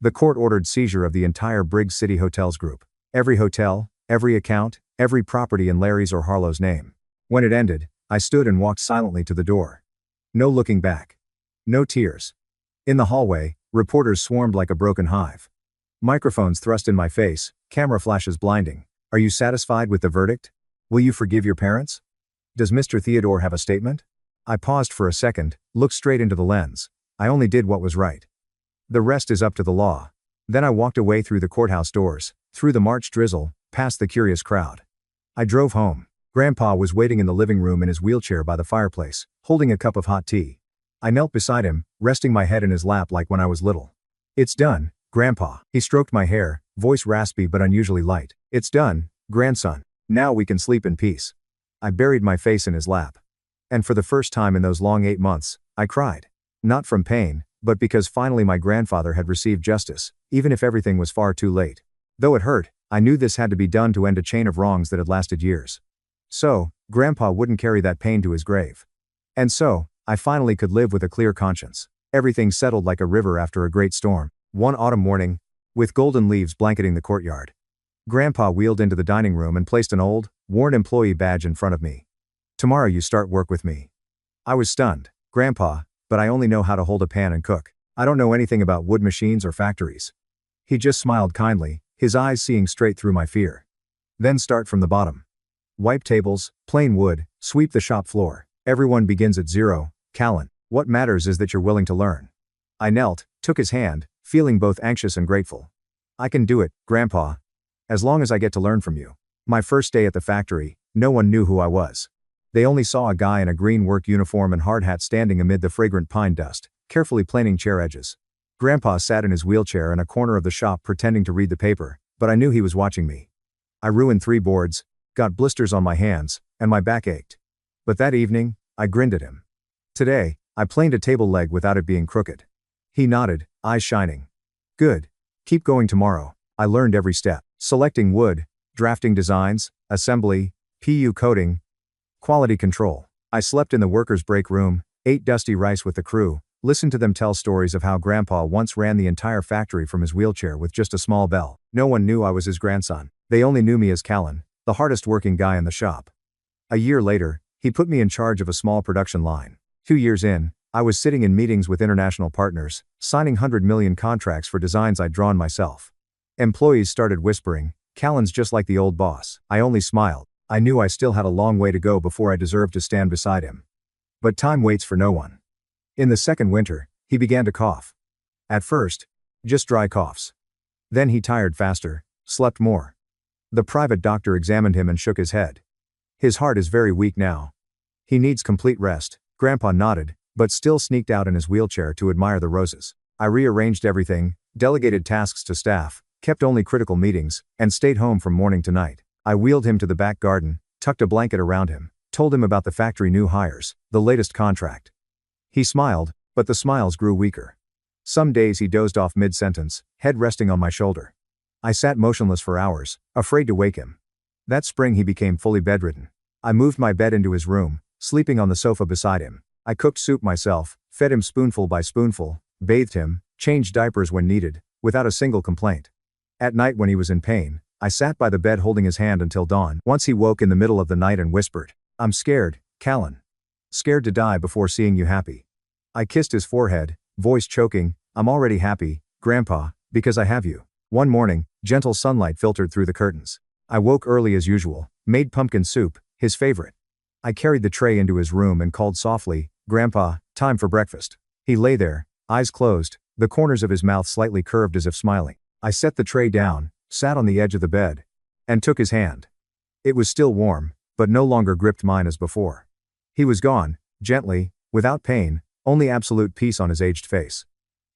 The court ordered seizure of the entire Briggs City Hotels group. Every hotel, every account, every property in Larry's or Harlow's name. When it ended, I stood and walked silently to the door. No looking back. No tears. In the hallway, reporters swarmed like a broken hive. Microphones thrust in my face, camera flashes blinding. Are you satisfied with the verdict? Will you forgive your parents? Does Mr. Theodore have a statement? I paused for a second, looked straight into the lens. I only did what was right. The rest is up to the law. Then I walked away through the courthouse doors, through the March drizzle, past the curious crowd. I drove home. Grandpa was waiting in the living room in his wheelchair by the fireplace, holding a cup of hot tea. I knelt beside him, resting my head in his lap like when I was little. "It's done, Grandpa." He stroked my hair, voice raspy but unusually light. "It's done, grandson. Now we can sleep in peace." I buried my face in his lap. And for the first time in those long 8 months, I cried. Not from pain, but because finally my grandfather had received justice, even if everything was far too late. Though it hurt, I knew this had to be done to end a chain of wrongs that had lasted years. So, Grandpa wouldn't carry that pain to his grave. And so, I finally could live with a clear conscience. Everything settled like a river after a great storm. One autumn morning, with golden leaves blanketing the courtyard, Grandpa wheeled into the dining room and placed an old, worn employee badge in front of me. "Tomorrow you start work with me." I was stunned. "Grandpa, but I only know how to hold a pan and cook. I don't know anything about wood machines or factories." He just smiled kindly, his eyes seeing straight through my fear. "Then start from the bottom. Wipe tables, plane wood, sweep the shop floor. Everyone begins at zero, Callan. What matters is that you're willing to learn." I knelt, took his hand, feeling both anxious and grateful. "I can do it, Grandpa. As long as I get to learn from you." My first day at the factory, no one knew who I was. They only saw a guy in a green work uniform and hard hat standing amid the fragrant pine dust, carefully planing chair edges. Grandpa sat in his wheelchair in a corner of the shop pretending to read the paper, but I knew he was watching me. I ruined 3 boards, got blisters on my hands, and my back ached. But that evening, I grinned at him. Today, I planed a table leg without it being crooked. He nodded, eyes shining. "Good. Keep going tomorrow." I learned every step. Selecting wood, drafting designs, assembly, PU coating, quality control. I slept in the workers' break room, ate dusty rice with the crew, listened to them tell stories of how Grandpa once ran the entire factory from his wheelchair with just a small bell. No one knew I was his grandson. They only knew me as Callan, the hardest working guy in the shop. A year later, he put me in charge of a small production line. 2 years in, I was sitting in meetings with international partners, signing 100 million contracts for designs I'd drawn myself. Employees started whispering, "Callan's just like the old boss." I only smiled. I knew I still had a long way to go before I deserved to stand beside him. But time waits for no one. In the second winter, he began to cough. At first, just dry coughs. Then he tired faster, slept more. The private doctor examined him and shook his head. "His heart is very weak now. He needs complete rest." Grandpa nodded, but still sneaked out in his wheelchair to admire the roses. I rearranged everything, delegated tasks to staff, kept only critical meetings, and stayed home from morning to night. I wheeled him to the back garden, tucked a blanket around him, told him about the factory new hires, the latest contract. He smiled, but the smiles grew weaker. Some days he dozed off mid-sentence, head resting on my shoulder. I sat motionless for hours, afraid to wake him. That spring he became fully bedridden. I moved my bed into his room, sleeping on the sofa beside him. I cooked soup myself, fed him spoonful by spoonful, bathed him, changed diapers when needed, without a single complaint. At night when he was in pain, I sat by the bed holding his hand until dawn. Once he woke in the middle of the night and whispered, "I'm scared, Callan. Scared to die before seeing you happy." I kissed his forehead, voice choking, "I'm already happy, Grandpa, because I have you." One morning, gentle sunlight filtered through the curtains. I woke early as usual, made pumpkin soup, his favorite. I carried the tray into his room and called softly, "Grandpa, time for breakfast." He lay there, eyes closed, the corners of his mouth slightly curved as if smiling. I set the tray down, sat on the edge of the bed, and took his hand. It was still warm, but no longer gripped mine as before. He was gone, gently, without pain, only absolute peace on his aged face.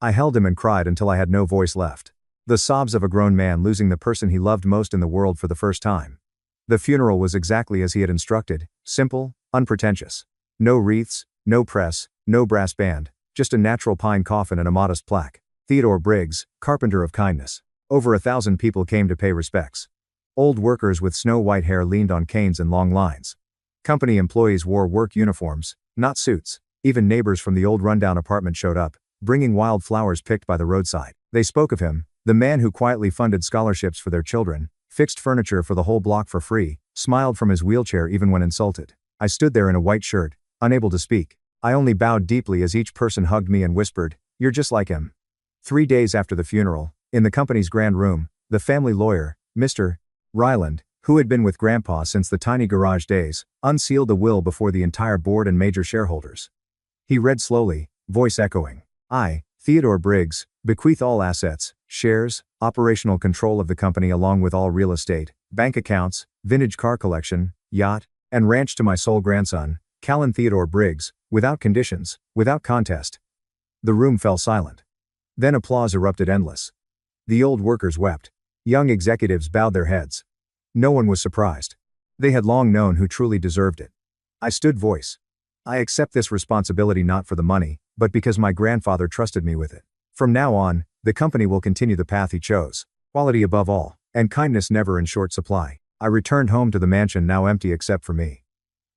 I held him and cried until I had no voice left. The sobs of a grown man losing the person he loved most in the world for the first time. The funeral was exactly as he had instructed, simple, unpretentious. No wreaths, no press, no brass band, just a natural pine coffin and a modest plaque. Theodore Briggs, carpenter of kindness. Over 1,000 people came to pay respects. Old workers with snow-white hair leaned on canes in long lines. Company employees wore work uniforms, not suits. Even neighbors from the old rundown apartment showed up, bringing wild flowers picked by the roadside. They spoke of him, the man who quietly funded scholarships for their children, fixed furniture for the whole block for free, smiled from his wheelchair even when insulted. I stood there in a white shirt, unable to speak. I only bowed deeply as each person hugged me and whispered, "You're just like him." 3 days after the funeral, in the company's grand room, the family lawyer, Mr. Ryland, who had been with Grandpa since the tiny garage days, unsealed the will before the entire board and major shareholders. He read slowly, voice echoing, "I, Theodore Briggs, Bequeath all assets, shares, operational control of the company along with all real estate, bank accounts, vintage car collection, yacht, and ranch to my sole grandson, Callan Theodore Briggs, without conditions, without contest. The room fell silent. Then applause erupted endless. The old workers wept. Young executives bowed their heads. No one was surprised. They had long known who truly deserved it. I stood voice. I accept this responsibility not for the money, but because my grandfather trusted me with it. From now on, the company will continue the path he chose. Quality above all, and kindness never in short supply. I returned home to the mansion now empty except for me.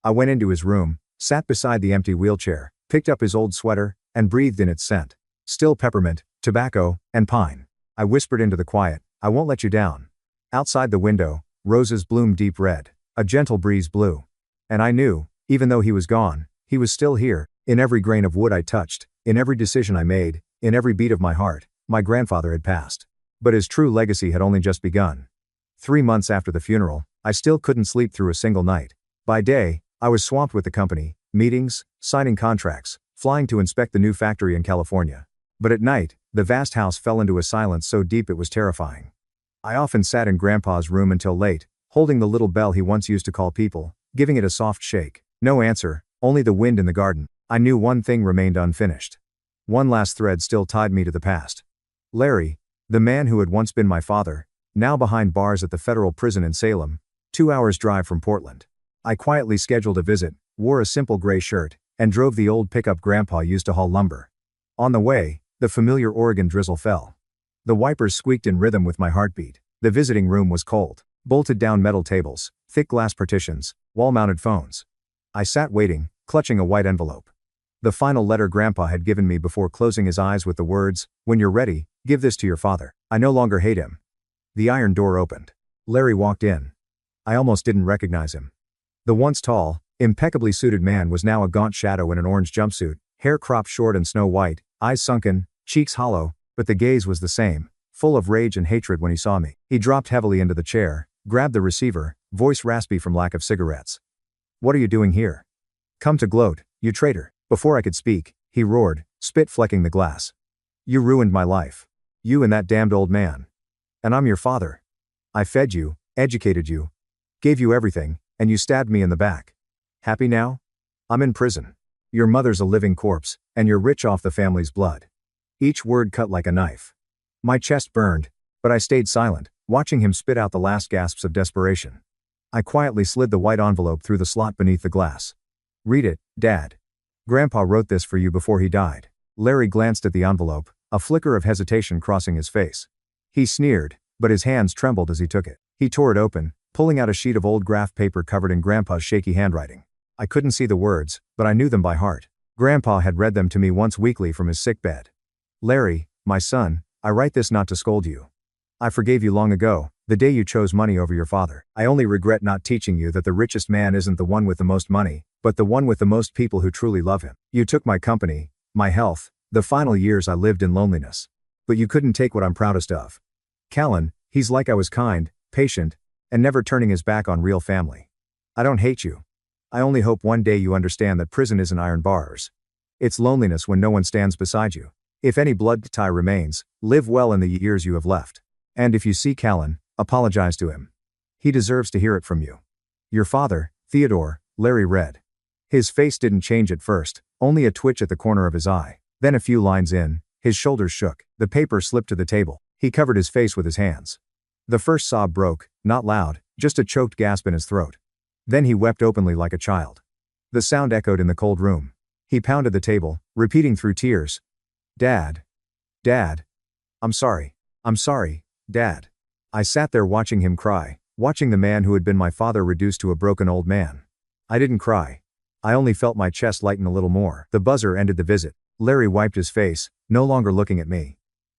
I went into his room, sat beside the empty wheelchair, picked up his old sweater, and breathed in its scent. Still peppermint, tobacco, and pine. I whispered into the quiet, I won't let you down. Outside the window, roses bloomed deep red. A gentle breeze blew. And I knew, even though he was gone, he was still here, in every grain of wood I touched, in every decision I made, in every beat of my heart. My grandfather had passed. But his true legacy had only just begun. 3 months after the funeral, I still couldn't sleep through a single night. By day, I was swamped with the company, meetings, signing contracts, flying to inspect the new factory in California. But at night, the vast house fell into a silence so deep it was terrifying. I often sat in Grandpa's room until late, holding the little bell he once used to call people, giving it a soft shake. No answer, only the wind in the garden. I knew one thing remained unfinished. One last thread still tied me to the past. Larry, the man who had once been my father, now behind bars at the federal prison in Salem, 2 hours drive from Portland. I quietly scheduled a visit, wore a simple gray shirt, and drove the old pickup Grandpa used to haul lumber. On the way, the familiar Oregon drizzle fell. The wipers squeaked in rhythm with my heartbeat. The visiting room was cold. Bolted down metal tables, thick glass partitions, wall-mounted phones. I sat waiting, clutching a white envelope. The final letter Grandpa had given me before closing his eyes with the words, "When you're ready, give this to your father. I no longer hate him." The iron door opened. Larry walked in. I almost didn't recognize him. The once tall, impeccably suited man was now a gaunt shadow in an orange jumpsuit, hair cropped short and snow white, eyes sunken, cheeks hollow, but the gaze was the same, full of rage and hatred when he saw me. He dropped heavily into the chair, grabbed the receiver, voice raspy from lack of cigarettes. "What are you doing here? Come to gloat, you traitor." Before I could speak, he roared, spit flecking the glass. "You ruined my life. You and that damned old man. And I'm your father. I fed you, educated you, gave you everything, and you stabbed me in the back. Happy now? I'm in prison. Your mother's a living corpse, and you're rich off the family's blood." Each word cut like a knife. My chest burned, but I stayed silent, watching him spit out the last gasps of desperation. I quietly slid the white envelope through the slot beneath the glass. "Read it, Dad. Grandpa wrote this for you before he died." Larry glanced at the envelope, a flicker of hesitation crossing his face. He sneered, but his hands trembled as he took it. He tore it open, pulling out a sheet of old graph paper covered in Grandpa's shaky handwriting. I couldn't see the words, but I knew them by heart. Grandpa had read them to me once weekly from his sickbed. "Larry, my son, I write this not to scold you. I forgave you long ago, the day you chose money over your father. I only regret not teaching you that the richest man isn't the one with the most money, but the one with the most people who truly love him. You took my company, my health, the final years I lived in loneliness. But you couldn't take what I'm proudest of. Callan, he's like I was kind, patient, and never turning his back on real family. I don't hate you. I only hope one day you understand that prison isn't iron bars. It's loneliness when no one stands beside you. If any blood tie remains, live well in the years you have left. And if you see Callan, apologize to him. He deserves to hear it from you. Your father, Theodore." Larry read. His face didn't change at first, only a twitch at the corner of his eye. Then a few lines in, his shoulders shook. The paper slipped to the table. He covered his face with his hands. The first sob broke, not loud, just a choked gasp in his throat. Then he wept openly like a child. The sound echoed in the cold room. He pounded the table, repeating through tears, "Dad. Dad. I'm sorry. I'm sorry, Dad." I sat there watching him cry, watching the man who had been my father reduced to a broken old man. I didn't cry. I only felt my chest lighten a little more. The buzzer ended the visit. Larry wiped his face, no longer looking at me.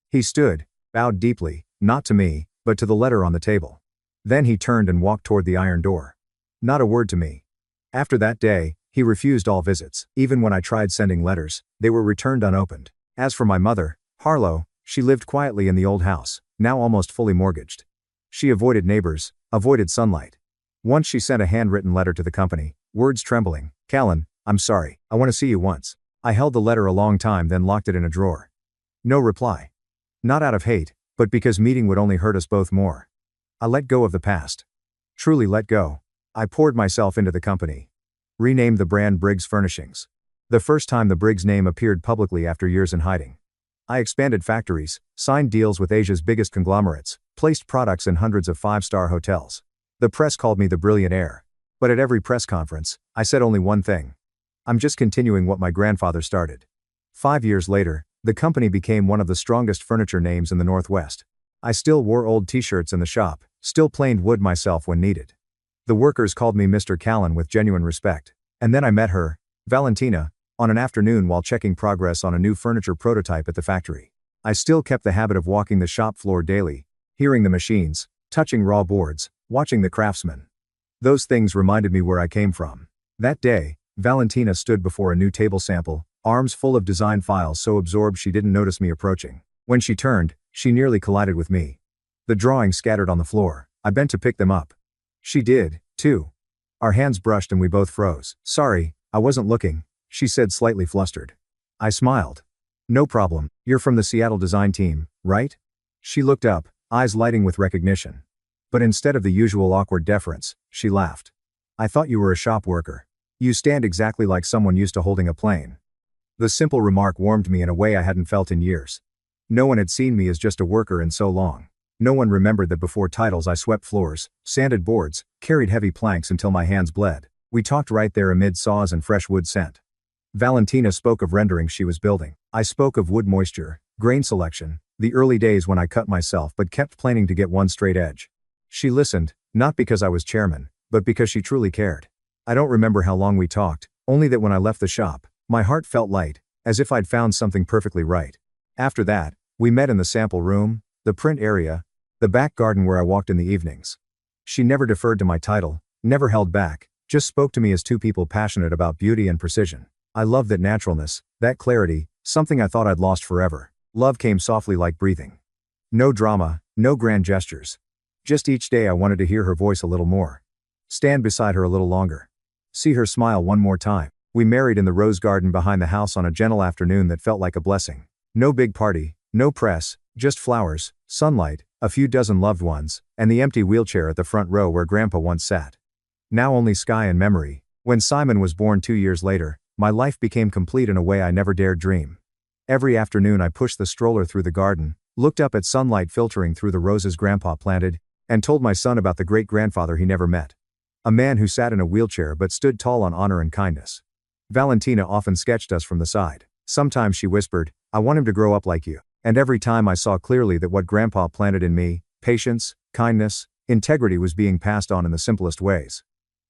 He stood, bowed deeply, not to me, but to the letter on the table. Then he turned and walked toward the iron door. Not a word to me. After that day, he refused all visits. Even when I tried sending letters, they were returned unopened. As for my mother, Harlow, she lived quietly in the old house, now almost fully mortgaged. She avoided neighbors, avoided sunlight. Once she sent a handwritten letter to the company, words trembling, "Callan, I'm sorry, I want to see you once." I held the letter a long time then locked it in a drawer. No reply. Not out of hate, but because meeting would only hurt us both more. I let go of the past. Truly let go. I poured myself into the company. Renamed the brand Briggs Furnishings. The first time the Briggs name appeared publicly after years in hiding. I expanded factories, signed deals with Asia's biggest conglomerates, placed products in hundreds of five-star hotels. The press called me the brilliant heir. But at every press conference, I said only one thing. I'm just continuing what my grandfather started. 5 years later, the company became one of the strongest furniture names in the Northwest. I still wore old t-shirts in the shop, still planed wood myself when needed. The workers called me Mr. Callan with genuine respect. And then I met her, Valentina, on an afternoon while checking progress on a new furniture prototype at the factory. I still kept the habit of walking the shop floor daily, hearing the machines, touching raw boards, watching the craftsmen. Those things reminded me where I came from. That day, Valentina stood before a new table sample, arms full of design files so absorbed she didn't notice me approaching. When she turned, she nearly collided with me. The drawings scattered on the floor. I bent to pick them up. She did, too. Our hands brushed and we both froze. "Sorry, I wasn't looking," she said, slightly flustered. I smiled. "No problem, you're from the Seattle design team, right?" She looked up, eyes lighting with recognition. But instead of the usual awkward deference, she laughed. "I thought you were a shop worker. You stand exactly like someone used to holding a plane." The simple remark warmed me in a way I hadn't felt in years. No one had seen me as just a worker in so long. No one remembered that before titles I swept floors, sanded boards, carried heavy planks until my hands bled. We talked right there amid saws and fresh wood scent. Valentina spoke of renderings she was building. I spoke of wood moisture, grain selection, the early days when I cut myself but kept planning to get one straight edge. She listened, not because I was chairman, but because she truly cared. I don't remember how long we talked, only that when I left the shop, my heart felt light, as if I'd found something perfectly right. After that, we met in the sample room, the print area, the back garden where I walked in the evenings. She never deferred to my title, never held back, just spoke to me as two people passionate about beauty and precision. I loved that naturalness, that clarity, something I thought I'd lost forever. Love came softly like breathing. No drama, no grand gestures. Just each day I wanted to hear her voice a little more. Stand beside her a little longer. See her smile one more time. We married in the rose garden behind the house on a gentle afternoon that felt like a blessing. No big party, no press, just flowers, sunlight, a few dozen loved ones, and the empty wheelchair at the front row where Grandpa once sat. Now only sky and memory. When Simon was born 2 years later, my life became complete in a way I never dared dream. Every afternoon I pushed the stroller through the garden, looked up at sunlight filtering through the roses Grandpa planted, and told my son about the great-grandfather he never met. A man who sat in a wheelchair but stood tall on honor and kindness. Valentina often sketched us from the side. Sometimes she whispered, "I want him to grow up like you." And every time I saw clearly that what Grandpa planted in me, patience, kindness, integrity, was being passed on in the simplest ways.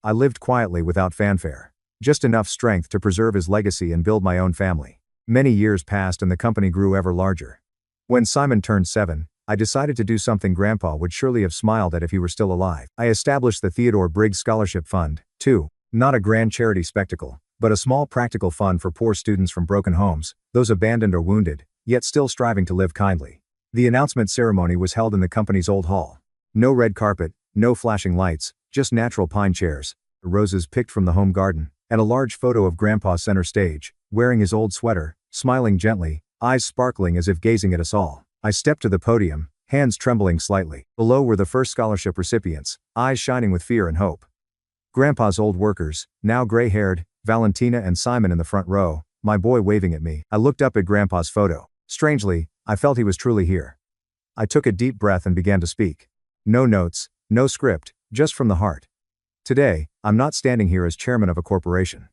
I lived quietly without fanfare. Just enough strength to preserve his legacy and build my own family. Many years passed and the company grew ever larger. When Simon turned 7, I decided to do something Grandpa would surely have smiled at if he were still alive. I established the Theodore Briggs Scholarship Fund, too. Not a grand charity spectacle, but a small practical fund for poor students from broken homes, those abandoned or wounded, yet still striving to live kindly. The announcement ceremony was held in the company's old hall. No red carpet, no flashing lights, just natural pine chairs, roses picked from the home garden, and a large photo of Grandpa center stage, wearing his old sweater, smiling gently, eyes sparkling as if gazing at us all. I stepped to the podium, hands trembling slightly. Below were the first scholarship recipients, eyes shining with fear and hope. Grandpa's old workers, now gray-haired, Valentina and Simon in the front row, my boy waving at me. I looked up at Grandpa's photo. Strangely, I felt he was truly here. I took a deep breath and began to speak. No notes, no script, just from the heart. Today, I'm not standing here as chairman of a corporation.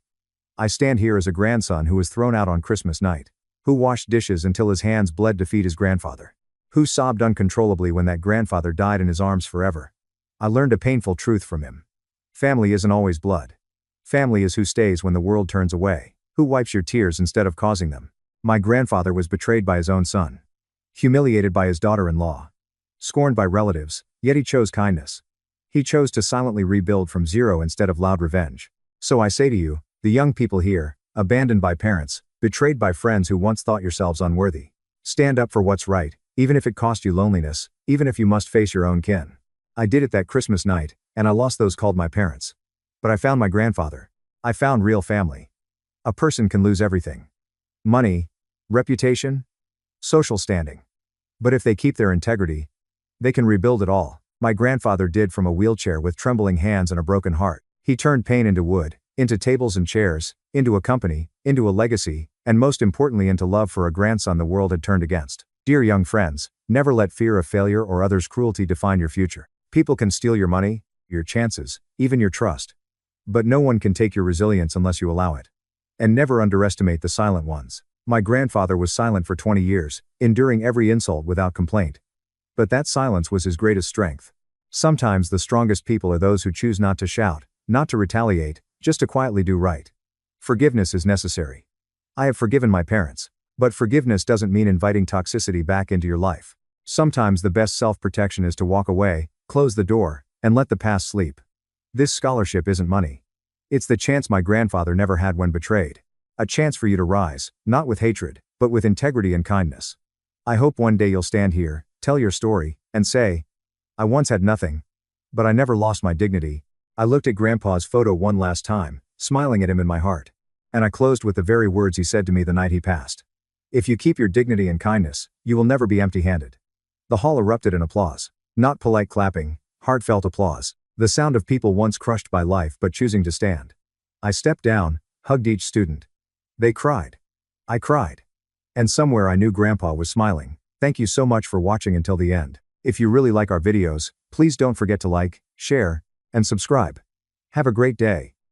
I stand here as a grandson who was thrown out on Christmas night. Who washed dishes until his hands bled to feed his grandfather. Who sobbed uncontrollably when that grandfather died in his arms forever. I learned a painful truth from him. Family isn't always blood. Family is who stays when the world turns away, who wipes your tears instead of causing them. My grandfather was betrayed by his own son. Humiliated by his daughter-in-law. Scorned by relatives, yet he chose kindness. He chose to silently rebuild from zero instead of loud revenge. So I say to you, the young people here, abandoned by parents, betrayed by friends who once thought yourselves unworthy. Stand up for what's right, even if it cost you loneliness, even if you must face your own kin. I did it that Christmas night, and I lost those called my parents. But I found my grandfather. I found real family. A person can lose everything. Money, reputation, social standing. But if they keep their integrity, they can rebuild it all. My grandfather did from a wheelchair with trembling hands and a broken heart. He turned pain into wood, into tables and chairs, into a company, into a legacy, and most importantly into love for a grandson the world had turned against. Dear young friends, never let fear of failure or others' cruelty define your future. People can steal your money, your chances, even your trust. But no one can take your resilience unless you allow it. And never underestimate the silent ones. My grandfather was silent for 20 years, enduring every insult without complaint. But that silence was his greatest strength. Sometimes the strongest people are those who choose not to shout, not to retaliate, just to quietly do right. Forgiveness is necessary. I have forgiven my parents. But forgiveness doesn't mean inviting toxicity back into your life. Sometimes the best self-protection is to walk away, close the door, and let the past sleep. This scholarship isn't money. It's the chance my grandfather never had when betrayed. A chance for you to rise, not with hatred, but with integrity and kindness. I hope one day you'll stand here, tell your story, and say, I once had nothing, but I never lost my dignity. I looked at Grandpa's photo one last time, smiling at him in my heart. And I closed with the very words he said to me the night he passed. If you keep your dignity and kindness, you will never be empty-handed. The hall erupted in applause. Not polite clapping, heartfelt applause. The sound of people once crushed by life but choosing to stand. I stepped down, hugged each student. They cried. I cried. And somewhere I knew Grandpa was smiling. Thank you so much for watching until the end. If you really like our videos, please don't forget to like, share, and subscribe. Have a great day.